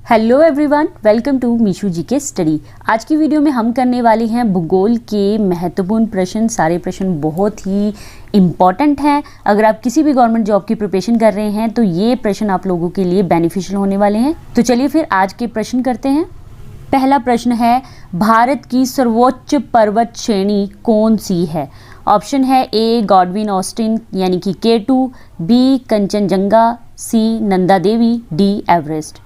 Hello everyone, welcome to मीशू जी के study. आज की वीडियो में हम करने वाले हैं भूगोल के महत्वपूर्ण प्रश्न। सारे प्रश्न बहुत ही इम्पॉर्टेंट हैं। अगर आप किसी भी गवर्नमेंट जॉब की प्रिपरेशन कर रहे हैं तो ये प्रश्न आप लोगों के लिए बेनिफिशियल होने वाले हैं। तो चलिए फिर आज के प्रश्न करते हैं। पहला प्रश्न है, भारत की सर्वोच्च पर्वत श्रेणी कौन सी है? ऑप्शन है ए गॉडविन ऑस्टिन यानी कि K2, बी कंचनजंगा, सी नंदा देवी, डी एवरेस्ट।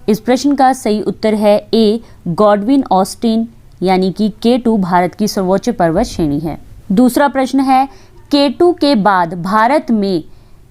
इस प्रश्न का सही उत्तर है ए गॉडविन ऑस्टिन यानी कि K2 भारत की सर्वोच्च पर्वत श्रेणी है। दूसरा प्रश्न है, K2 के बाद भारत में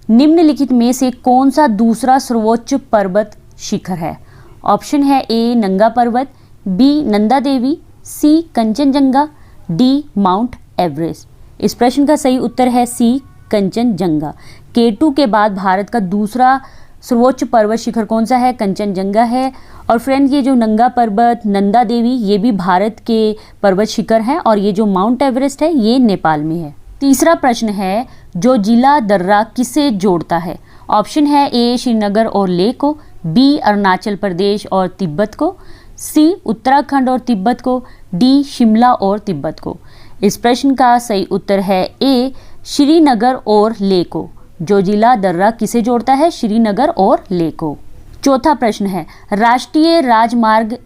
निम्नलिखित में से कौन सा दूसरा सर्वोच्च पर्वत शिखर है? ऑप्शन है ए नंगा पर्वत, बी नंदा देवी, सी कंचनजंगा, डी माउंट एवरेस्ट। इस प्रश्न का सही उत्तर है सी कंचनजंगा। K2 के बाद भारत का दूसरा सर्वोच्च पर्वत शिखर कौन सा है? कंचनजंगा है। और फ्रेंड्स, ये जो नंगा पर्वत, नंदा देवी, ये भी भारत के पर्वत शिखर हैं और ये जो माउंट एवरेस्ट है ये नेपाल में है। तीसरा प्रश्न है, जोजिला दर्रा किसे जोड़ता है? ऑप्शन है ए श्रीनगर और लेह को, बी अरुणाचल प्रदेश और तिब्बत को, सी उत्तराखंड और तिब्बत को, डी शिमला और तिब्बत को। इस प्रश्न का सही उत्तर है ए श्रीनगर और लेह को। जोजिला दर्रा किसे जोड़ता है? श्रीनगर और लेह को। चौथा प्रश्न है, राष्ट्रीय राजमार्ग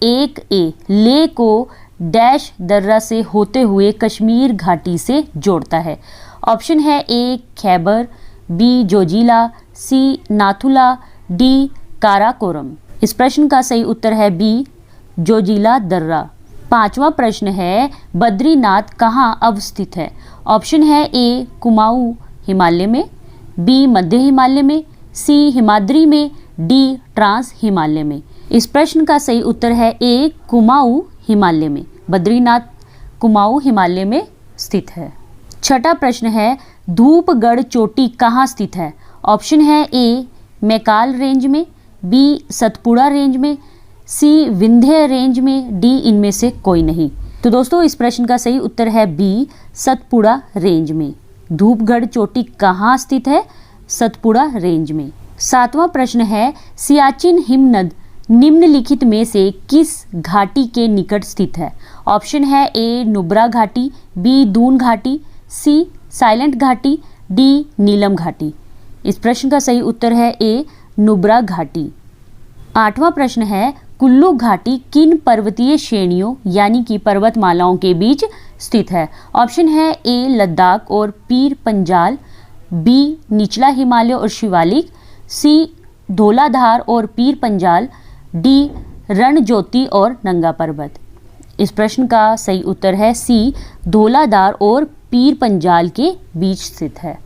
1A लेह को डैश दर्रा से होते हुए कश्मीर घाटी से जोड़ता है? ऑप्शन है ए खैबर, बी जोजिला, सी नाथुला, डी काराकोरम। इस प्रश्न का सही उत्तर है बी जोजिला दर्रा। पांचवा प्रश्न है, बद्रीनाथ कहाँ अवस्थित है? ऑप्शन है ए कुमाऊं हिमालय में, बी मध्य हिमालय में, सी हिमाद्री में, डी ट्रांस हिमालय में। इस प्रश्न का सही उत्तर है ए कुमाऊं हिमालय में। बद्रीनाथ कुमाऊं हिमालय में स्थित है। छठा प्रश्न है, धूपगढ़ चोटी कहाँ स्थित है? ऑप्शन है ए मैकाल रेंज में, बी सतपुड़ा रेंज में, सी विंध्य रेंज में, डी इनमें से कोई नहीं। तो दोस्तों, इस प्रश्न का सही उत्तर है बी सतपुड़ा रेंज में। धूपगढ़ चोटी कहाँ स्थित है? सतपुड़ा रेंज में। सातवां प्रश्न है, सियाचिन हिमनद निम्नलिखित में से किस घाटी के निकट स्थित है? ऑप्शन है ए नुब्रा घाटी, बी दून घाटी, सी साइलेंट घाटी, डी नीलम घाटी। इस प्रश्न का सही उत्तर है ए नुब्रा घाटी। आठवां प्रश्न है, कुल्लू घाटी किन पर्वतीय श्रेणियों यानी कि पर्वतमालाओं के बीच स्थित है? ऑप्शन है ए लद्दाख और पीर पंजाल, बी निचला हिमालय और शिवालिक, सी धौलाधार और पीर पंजाल, डी रणज्योति और नंगा पर्वत। इस प्रश्न का सही उत्तर है सी धौलाधार और पीर पंजाल के बीच स्थित है।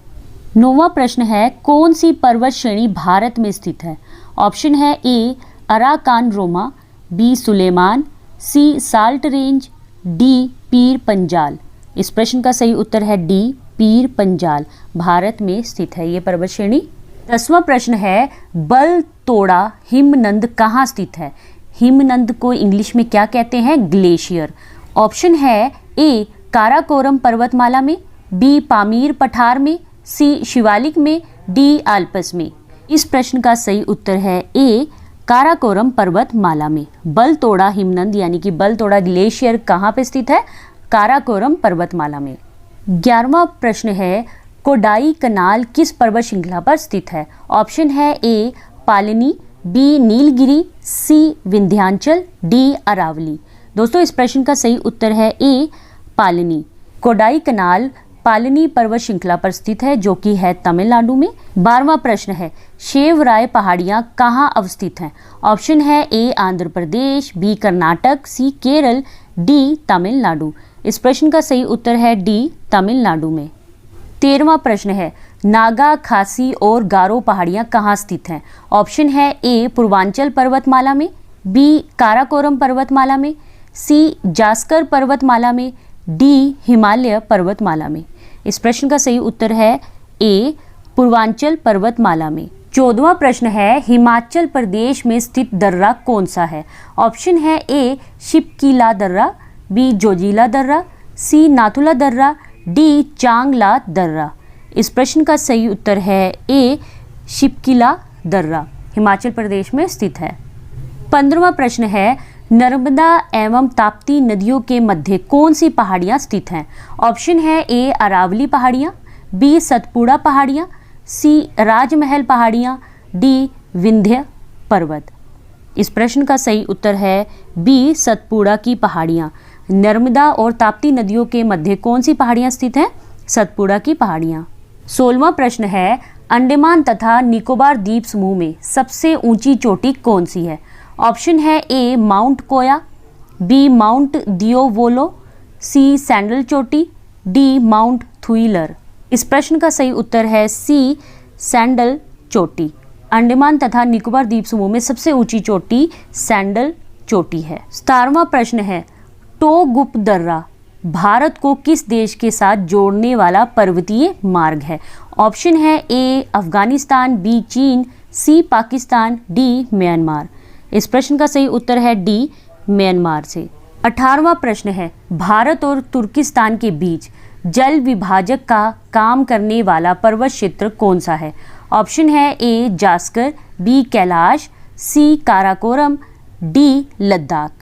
नौवां प्रश्न है, कौन सी पर्वत श्रेणी भारत में स्थित है? ऑप्शन है ए अराकान रोमा, बी सुलेमान, सी salt range, D Pir Panjal. इस प्रश्न का सही उत्तर है डी पीर पंजाल। भारत में स्थित है ये पर्वत श्रेणी। 10वां प्रश्न है, बलतोड़ा हिमनद कहाँ स्थित है? हिमनद को इंग्लिश में क्या कहते हैं? ग्लेशियर। ऑप्शन है ए काराकोरम पर्वतमाला में, बी पामीर पठार में, सी शिवालिक में, डी आल्प्स में। इस प्रश्न का सही उत्तर है ए काराकोरम पर्वतमाला में। बलतोड़ा हिमनद यानी कि बलतोड़ा ग्लेशियर कहाँ पे स्थित है? काराकोरम पर्वतमाला में। 11वां प्रश्न है, कोडाई कनाल किस पर्वत श्रृंखला पर स्थित है? ऑप्शन है ए पालिनी, बी नीलगिरी, सी विंध्याचल, डी अरावली। दोस्तों, इस प्रश्न का सही उत्तर है ए पालिनी। कोडाई कनाल पालिनी पर्वत श्रृंखला पर स्थित है जो कि है तमिलनाडु में। 12वां प्रश्न है, शेवराय पहाड़ियाँ कहाँ अवस्थित हैं? ऑप्शन है ए आंध्र प्रदेश, बी कर्नाटक, सी केरल, डी तमिलनाडु। इस प्रश्न का सही उत्तर है डी तमिलनाडु में। 13वां प्रश्न है, नागा, खासी और गारो पहाड़ियाँ कहाँ स्थित हैं? ऑप्शन है ए पूर्वांचल पर्वतमाला में, बी काराकोरम पर्वतमाला में, सी जास्कर पर्वतमाला में, डी हिमालय पर्वतमाला में। इस प्रश्न का सही उत्तर है ए पूर्वांचल पर्वतमाला में। 14वां प्रश्न है, हिमाचल प्रदेश में स्थित दर्रा कौन सा है? ऑप्शन है ए शिपकीला दर्रा, बी जोजिला दर्रा, सी नाथुला दर्रा, डी चांगला दर्रा। इस प्रश्न का सही उत्तर है ए शिपकीला दर्रा, हिमाचल प्रदेश में स्थित है। 15वां प्रश्न है, नर्मदा एवं ताप्ती नदियों के मध्य कौन सी पहाड़ियाँ स्थित हैं? ऑप्शन है ए अरावली पहाड़ियाँ, बी सतपुड़ा पहाड़ियाँ, सी राजमहल पहाड़ियाँ, डी विंध्य पर्वत। इस प्रश्न का सही उत्तर है बी सतपुड़ा की पहाड़ियाँ। नर्मदा और ताप्ती नदियों के मध्य कौन सी पहाड़ियाँ स्थित हैं? सतपुड़ा की पहाड़ियाँ। 16वां प्रश्न है, अंडमान तथा निकोबार द्वीप समूह में सबसे ऊंची चोटी कौन सी है? ऑप्शन है ए माउंट कोया, बी माउंट दियोवोलो, सी सैंडल चोटी, डी माउंट थुइलर। इस प्रश्न का सही उत्तर है सी सैंडल चोटी। अंडमान तथा निकोबार द्वीप समूह में सबसे ऊंची चोटी सैंडल चोटी है। 17वां प्रश्न है, टोगुप दर्रा भारत को किस देश के साथ जोड़ने वाला पर्वतीय मार्ग है? ऑप्शन है ए अफगानिस्तान, बी चीन, सी पाकिस्तान, डी म्यांमार। इस प्रश्न का सही उत्तर है डी म्यांमार से। 18वां प्रश्न है, भारत और तुर्किस्तान के बीच जल विभाजक का काम करने वाला पर्वत क्षेत्र कौन सा है? ऑप्शन है ए जास्कर, बी कैलाश, सी काराकोरम, डी लद्दाख।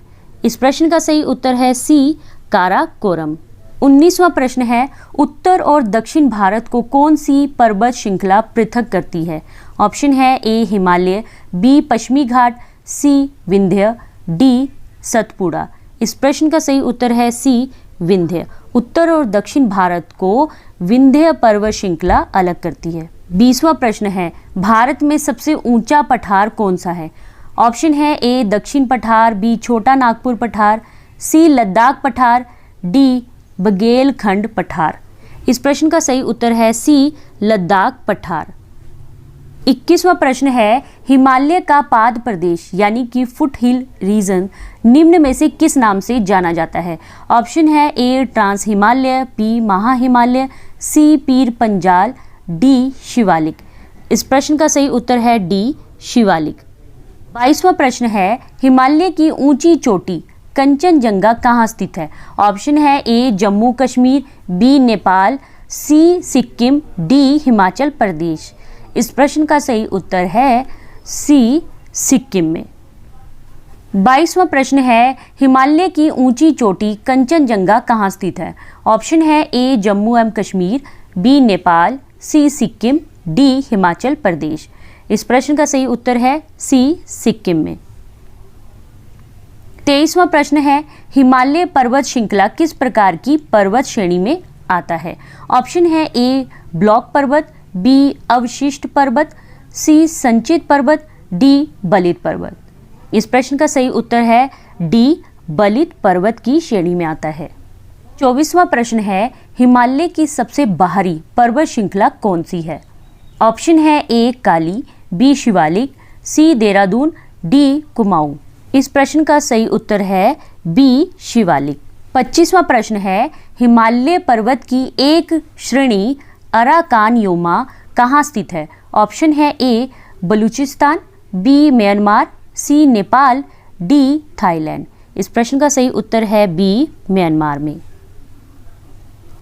इस प्रश्न का सही उत्तर है सी काराकोरम। 19वां प्रश्न है, उत्तर और दक्षिण भारत को कौन सी पर्वत श्रृंखला पृथक करती है? ऑप्शन है ए हिमालय, बी पश्चिमी घाट, सी विंध्य, डी सतपुड़ा। इस प्रश्न का सही उत्तर है सी विंध्य। उत्तर और दक्षिण भारत को विंध्य पर्वत श्रृंखला अलग करती है। 20वां प्रश्न है, भारत में सबसे ऊंचा पठार कौन सा है? ऑप्शन है ए दक्षिण पठार, बी छोटा नागपुर पठार, सी लद्दाख पठार, डी बघेलखंड पठार। इस प्रश्न का सही उत्तर है सी लद्दाख पठार। 21वां प्रश्न है, हिमालय का पाद प्रदेश यानी कि फुट हिल रीजन निम्न में से किस नाम से जाना जाता है? ऑप्शन है ए ट्रांस हिमालय, बी महा हिमालय, सी पीर पंजाल, डी शिवालिक। इस प्रश्न का सही उत्तर है डी शिवालिक। 22वां प्रश्न है, हिमालय की ऊंची चोटी कंचनजंगा कहाँ स्थित है? ऑप्शन है ए जम्मू कश्मीर, बी नेपाल, सी सिक्किम, डी हिमाचल प्रदेश। इस प्रश्न का सही उत्तर है सी सिक्किम में। 22वां प्रश्न है, हिमालय की ऊंची चोटी कंचनजंगा कहाँ स्थित है? ऑप्शन है ए जम्मू एवं कश्मीर, बी नेपाल, सी सिक्किम, डी हिमाचल प्रदेश। इस प्रश्न का सही उत्तर है सी सिक्किम में। 23वां प्रश्न है, हिमालय पर्वत श्रृंखला किस प्रकार की पर्वत श्रेणी में आता है? ऑप्शन है ए ब्लॉक पर्वत, बी अवशिष्ट पर्वत, सी संचित पर्वत, डी बलित पर्वत। इस प्रश्न का सही उत्तर है डी बलित पर्वत की श्रेणी में आता है। 24वां प्रश्न है, हिमालय की सबसे बाहरी पर्वत श्रृंखला कौन सी है? ऑप्शन है ए काली, बी शिवालिक, सी देहरादून, डी कुमाऊं। इस प्रश्न का सही उत्तर है बी शिवालिक। 25वां प्रश्न है, हिमालय पर्वत की एक श्रेणी अराकान योमा कहाँ स्थित है? ऑप्शन है ए बलूचिस्तान, बी म्यांमार, सी नेपाल, डी थाईलैंड। इस प्रश्न का सही उत्तर है बी म्यांमार में।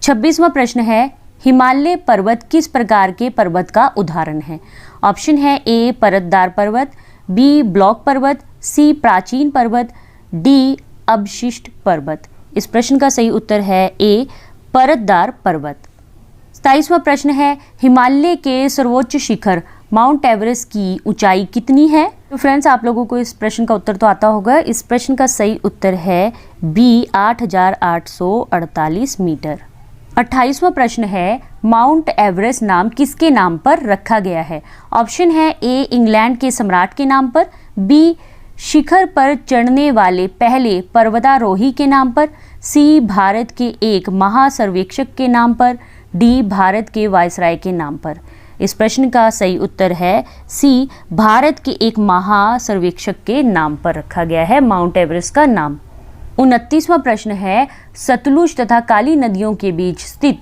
26वां प्रश्न है, हिमालय पर्वत किस प्रकार के पर्वत का उदाहरण है? ऑप्शन है ए परतदार पर्वत, बी ब्लॉक पर्वत, सी प्राचीन पर्वत, डी अवशिष्ट पर्वत। इस प्रश्न का सही उत्तर है ए परतदार पर्वत। 27वां प्रश्न है, हिमालय के सर्वोच्च शिखर माउंट एवरेस्ट की ऊंचाई कितनी है? तो फ्रेंड्स, आप लोगों को इस प्रश्न का उत्तर तो आता होगा। इस प्रश्न का सही उत्तर है बी 8,848 मीटर। 28वां प्रश्न है, माउंट एवरेस्ट नाम किसके नाम पर रखा गया है? ऑप्शन है ए इंग्लैंड के सम्राट के नाम पर, बी शिखर पर चढ़ने वाले पहले पर्वतारोही के नाम पर, सी भारत के एक महासर्वेक्षक के नाम पर, डी भारत के वायसराय के नाम पर। इस प्रश्न का सही उत्तर है सी भारत के एक महासर्वेक्षक के नाम पर रखा गया है माउंट एवरेस्ट का नाम। 29वां प्रश्न है, सतलुज तथा काली नदियों के बीच स्थित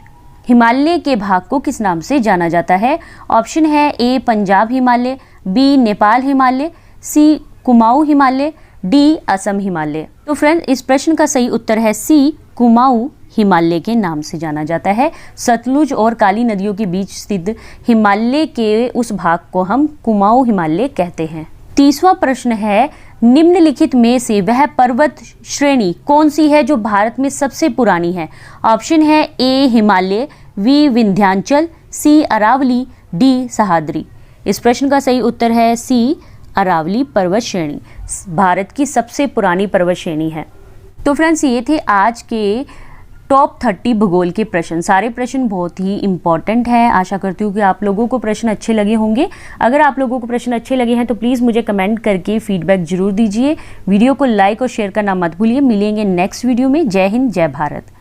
हिमालय के भाग को किस नाम से जाना जाता है? ऑप्शन है ए पंजाब हिमालय, बी नेपाल हिमालय, सी कुमाऊं हिमालय, डी असम हिमालय। तो फ्रेंड्स, इस प्रश्न का सही उत्तर है सी कुमाऊं हिमालय के नाम से जाना जाता है। सतलुज और काली नदियों के बीच स्थित हिमालय के उस भाग को हम कुमाऊं हिमालय कहते हैं। 30वां प्रश्न है, निम्नलिखित में से वह पर्वत श्रेणी कौन सी है जो भारत में सबसे पुरानी है? ऑप्शन है ए हिमालय, बी विंध्याचल, सी अरावली, डी सह्याद्री। इस प्रश्न का सही उत्तर है सी अरावली पर्वत श्रेणी भारत की सबसे पुरानी पर्वत श्रेणी है। तो फ्रेंड्स, ये थे आज के टॉप 30 भूगोल के प्रश्न। सारे प्रश्न बहुत ही इंपॉर्टेंट हैं। आशा करती हूँ कि आप लोगों को प्रश्न अच्छे लगे होंगे। अगर आप लोगों को प्रश्न अच्छे लगे हैं तो प्लीज़ मुझे कमेंट करके फीडबैक जरूर दीजिए। वीडियो को लाइक और शेयर करना मत भूलिए। मिलेंगे नेक्स्ट वीडियो में। जय हिंद, जय भारत।